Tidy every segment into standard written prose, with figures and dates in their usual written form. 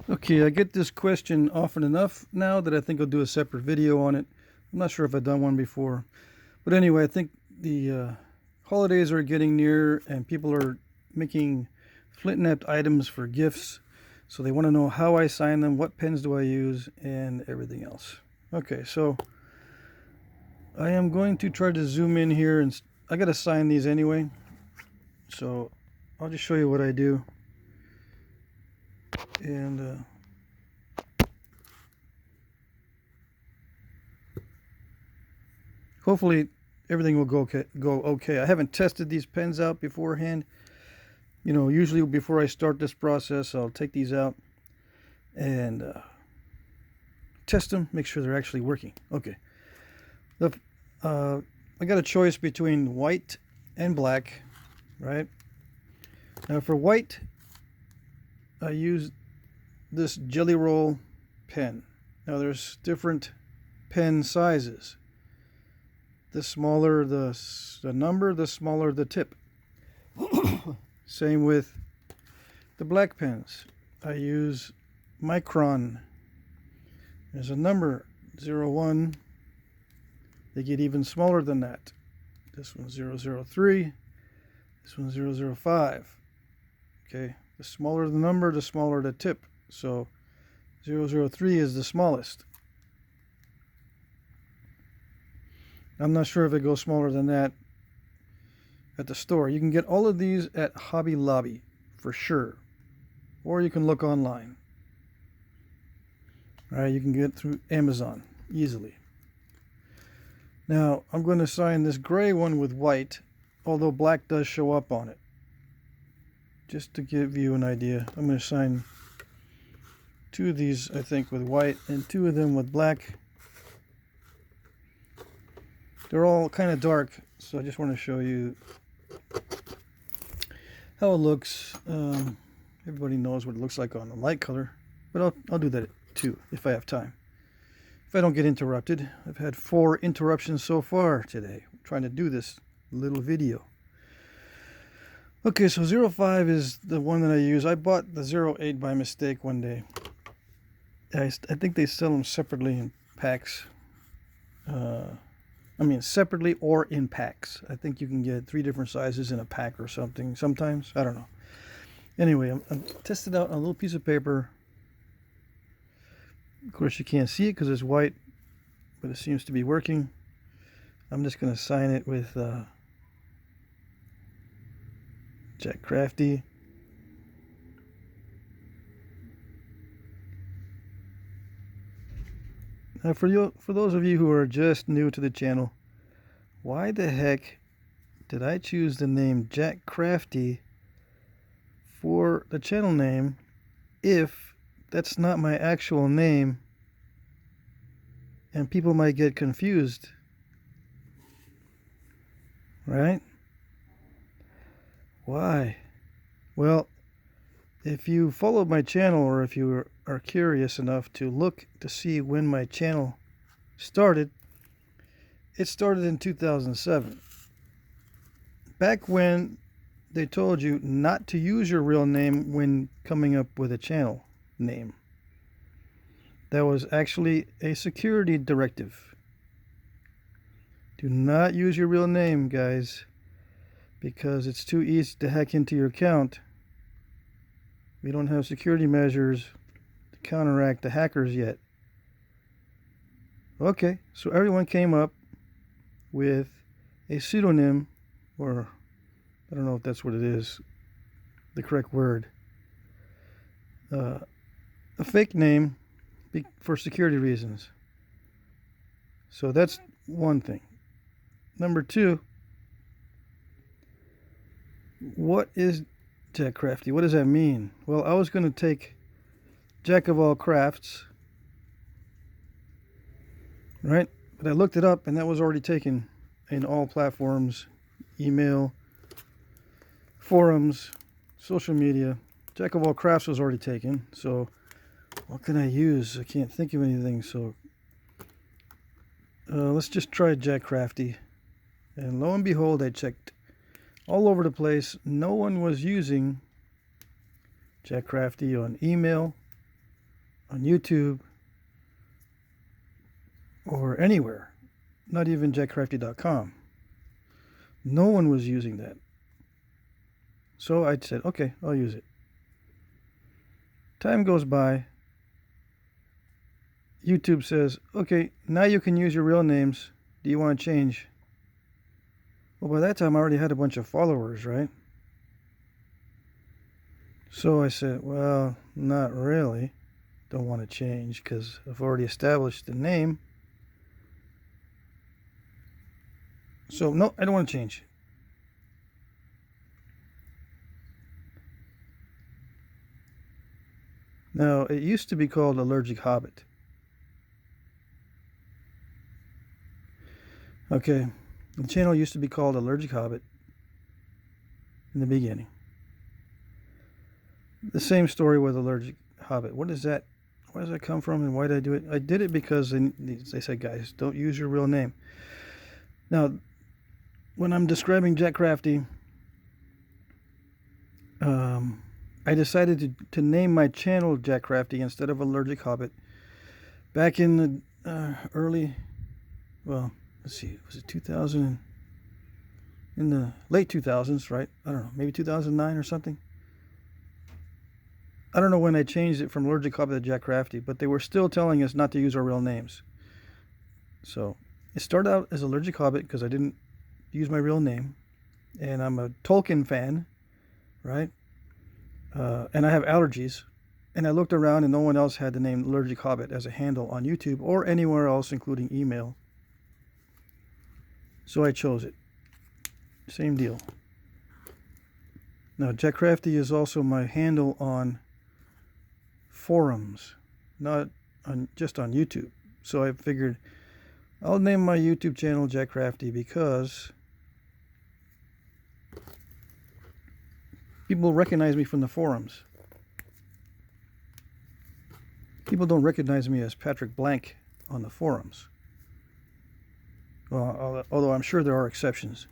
Okay, I get this question often enough now that I think I'll do a separate video on it. I'm not sure if I've done one before. But anyway, I think the holidays are getting near and people are making Flintknapped items for gifts. So they want to know how I sign them, what pens do I use, and everything else. Okay, so I am going to try to zoom in here, and I got to sign these anyway. So I'll just show you what I do. And hopefully everything will go okay. I haven't tested these pens out beforehand. You know, usually before I start this process, I'll take these out and test them, make sure they're actually working. Okay. I got a choice between white and black, right? Now for white, I use this Jelly Roll pen. Now there's different pen sizes. The smaller the number, the smaller the tip. Same with the black pens. I use micron. There's a number 01. They get even smaller than that. This one's 003. This one's 005. Okay, the smaller the number, the smaller the tip. So 003 is the smallest. I'm not sure if it goes smaller than that at the store. You can get all of these at Hobby Lobby for sure, or you can look online. All right, you can get through Amazon easily. Now I'm going to sign this gray one with white, although black does show up on it. Just to give you an idea, I'm going to sign two of these, I think, with white and two of them with black. They're all kind of dark, so I just want to show you how it looks. Everybody knows what it looks like on the light color, but I'll do that too if I have time. If I don't get interrupted. I've had 4 interruptions so far today. I'm trying to do this little video. Okay, so 05 is the one that I use. I bought the 08 by mistake one day. I think they sell them separately in packs. Separately or in packs. I think you can get 3 different sizes in a pack or something sometimes. I don't know. Anyway, I'm tested out on a little piece of paper. Of course, you can't see it because it's white, but it seems to be working. I'm just going to sign it with Jack Crafty. Now, for those of you who are just new to the channel, why the heck did I choose the name Jack Crafty for the channel name if that's not my actual name and people might get confused, right? Why? Well, if you follow my channel, or if you are curious enough to look to see when my channel started, it started in 2007. Back when they told you not to use your real name when coming up with a channel name. That was actually a security directive. Do not use your real name, guys, because it's too easy to hack into your account. We don't have security measures to counteract the hackers yet. Okay, so everyone came up with a pseudonym, or I don't know if that's what it is, the correct word, a fake name for security reasons. So that's one thing. Number 2, what is Jack Crafty? What does that mean? Well, I was going to take Jack of all crafts, right? But I looked it up and that was already taken in all platforms, email, forums, social media. Jack of all crafts was already taken. So what can I use? I can't think of anything. So let's just try Jack Crafty. And lo and behold, I checked all over the place. No one was using Jack Crafty on email on YouTube or anywhere, not even jackcrafty.com. No one was using that. So I said, okay, I'll use it. Time goes by. YouTube says, okay, now you can use your real names. Do you want to change? Well, by that time, I already had a bunch of followers, right? So I said, well, not really. Don't want to change because I've already established the name. So, no, I don't want to change. Now, it used to be called Allergic Hobbit. Okay, the channel used to be called Allergic Hobbit in the beginning. The same story with Allergic Hobbit. What is that? Where does that come from and why did I do it? I did it because they said, guys, don't use your real name. Now, when I'm describing Jack Crafty, I decided to name my channel Jack Crafty instead of Allergic Hobbit back in the early, well, let's see, was it 2000? In the late 2000s, right? I don't know, maybe 2009 or something. I don't know when I changed it from Allergic Hobbit to Jack Crafty, but they were still telling us not to use our real names. So it started out as Allergic Hobbit because I didn't use my real name, and I'm a Tolkien fan, right? And I have allergies, and I looked around and no one else had the name Allergic Hobbit as a handle on YouTube or anywhere else, including email. So I chose it. Same deal. Now, Jack Crafty is also my handle on forums, not just on YouTube. So I figured I'll name my YouTube channel Jack Crafty because people recognize me from the forums. People don't recognize me as Patrick Blank on the forums. Well, although I'm sure there are exceptions.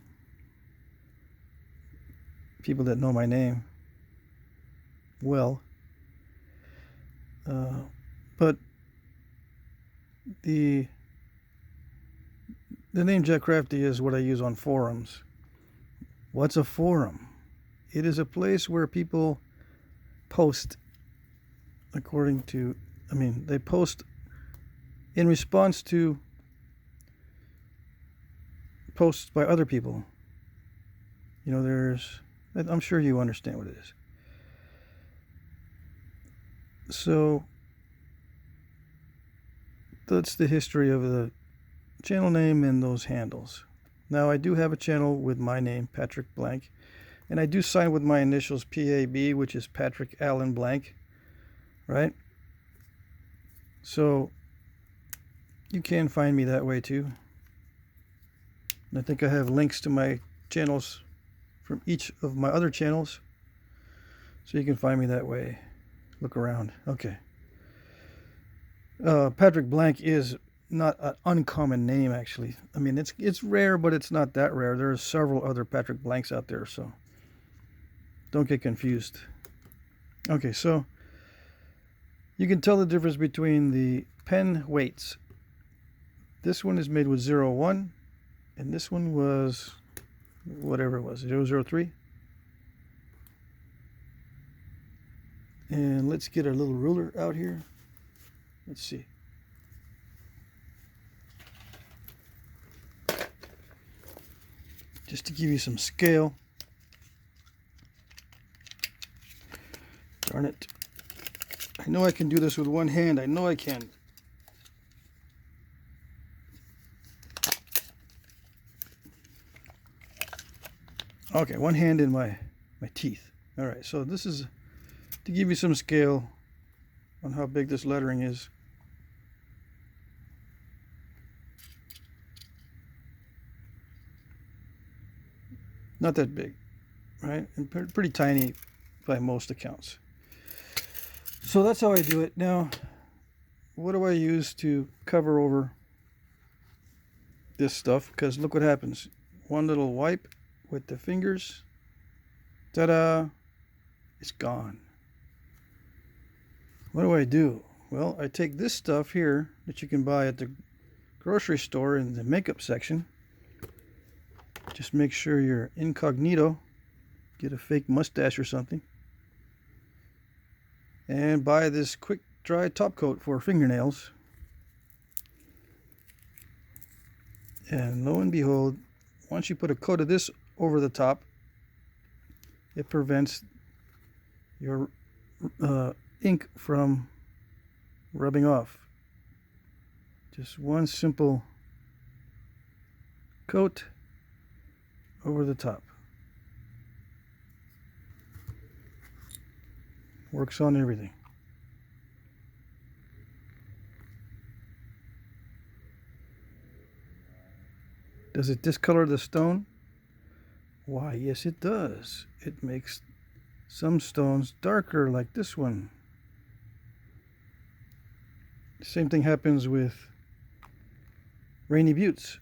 People that know my name well. But the name Jack Crafty is what I use on forums. What's a forum? It is a place where people post according to, they post in response to posts by other people. I'm sure you understand what it is. So that's the history of the channel name and those handles. Now, I do have a channel with my name, Patrick Blank, and I do sign with my initials PAB, which is Patrick Allen Blank, right? So you can find me that way too. And I think I have links to my channels from each of my other channels, so you can find me that way. Look around. Okay. Patrick Blank is not an uncommon name, actually. It's rare, but it's not that rare. There are several other Patrick Blanks out there, so don't get confused. Okay, so you can tell the difference between the pen weights. This one is made with 0.1, and this one was whatever it was, 0.03. And let's get our little ruler out here. Let's see. Just to give you some scale. Darn it. I know I can do this with one hand. I know I can. Okay, one hand in my teeth. All right, so this is to give you some scale on how big this lettering is. Not that big, right? And pretty tiny by most accounts. So that's how I do it. Now, what do I use to cover over this stuff? Because look what happens. One little wipe with the fingers. Ta-da! It's gone. What do I do? Well, I take this stuff here that you can buy at the grocery store in the makeup section. Just make sure you're incognito. Get a fake mustache or something. And buy this quick dry top coat for fingernails. And lo and behold, once you put a coat of this over the top, it prevents your ink from rubbing off. Just one simple coat over the top. Works on everything. Does it discolor the stone? Why, yes it does. It makes some stones darker, like this one. Same thing happens with rainy buttes.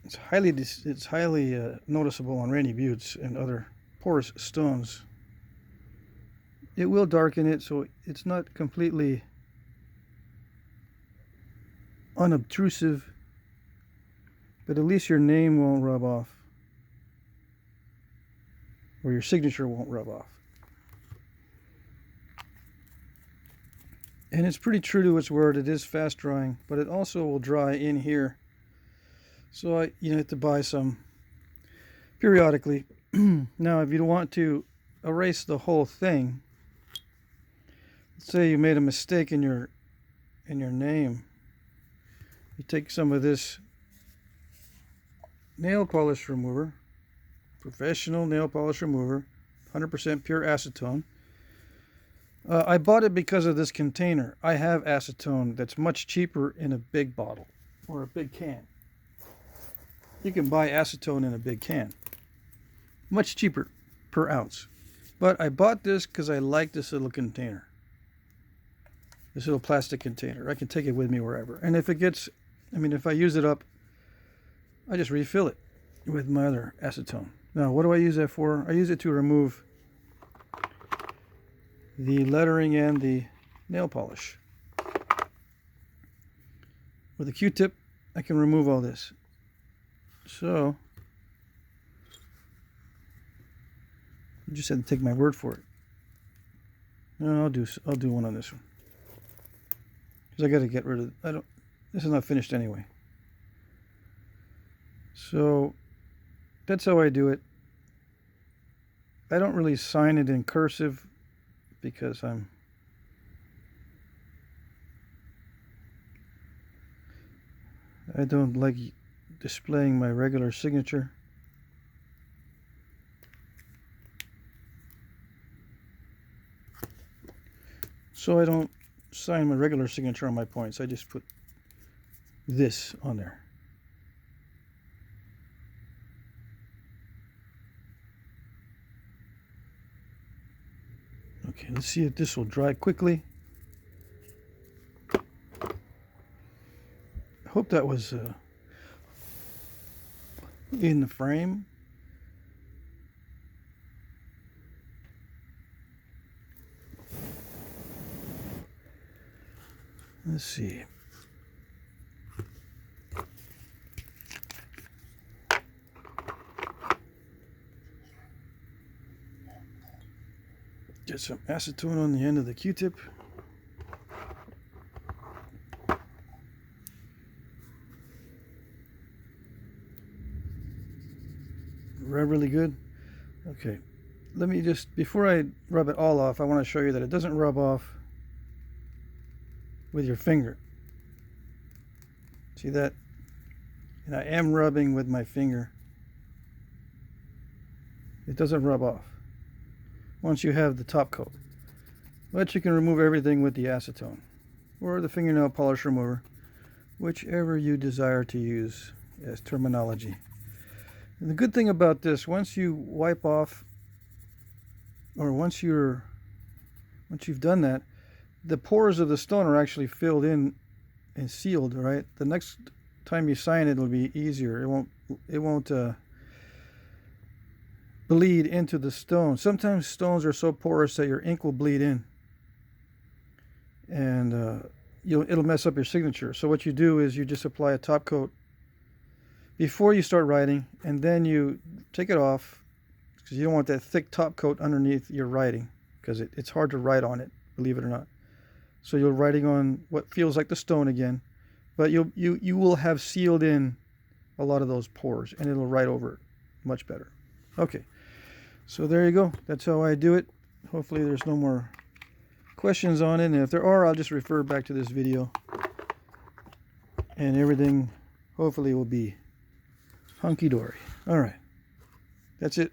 It's highly noticeable on rainy buttes and other porous stones. It will darken it, so it's not completely unobtrusive, but at least your name won't rub off, or your signature won't rub off. And it's pretty true to its word. It is fast drying, but it also will dry in here. So you have to buy some periodically. Now, if you want to erase the whole thing, let's say you made a mistake in your name. You take some of this nail polish remover, professional nail polish remover, 100% pure acetone. I bought it because of this container. I have acetone that's much cheaper in a big bottle or a big can. You can buy acetone in a big can. Much cheaper per ounce. But I bought this because I like this little container. This little plastic container. I can take it with me wherever. And if I use it up, I just refill it with my other acetone. Now, what do I use that for? I use it to remove the lettering and the nail polish. With a Q-tip, I can remove all this. So, you just had to take my word for it. No, I'll do one on this one. Because I got to get rid of this is not finished anyway. So, that's how I do it. I don't really sign it in cursive because I don't like displaying my regular signature. So I don't sign my regular signature on my points. I just put this on there. Okay, let's see if this will dry quickly. I hope that was in the frame. Let's see. Get some acetone on the end of the Q-tip. Rub really good. Okay, let me just, before I rub it all off, I want to show you that it doesn't rub off with your finger. See that? And I am rubbing with my finger. It doesn't rub off once you have the top coat. But you can remove everything with the acetone or the fingernail polish remover, whichever you desire to use as terminology. And the good thing about this, once you wipe off, or once you've done that, the pores of the stone are actually filled in and sealed, right? The next time you sign it, it'll be easier. It won't bleed into the stone. Sometimes stones are so porous that your ink will bleed in. and it'll mess up your signature. So what you do is you just apply a top coat before you start writing, and then you take it off, because you don't want that thick top coat underneath your writing, because it's hard to write on it, believe it or not. So you're writing on what feels like the stone again, but you will have sealed in a lot of those pores, and it'll write over it much better. Okay, so there you go. That's how I do it. Hopefully there's no more questions on it, and if there are, I'll just refer back to this video, and everything hopefully will be hunky-dory. All right, that's it.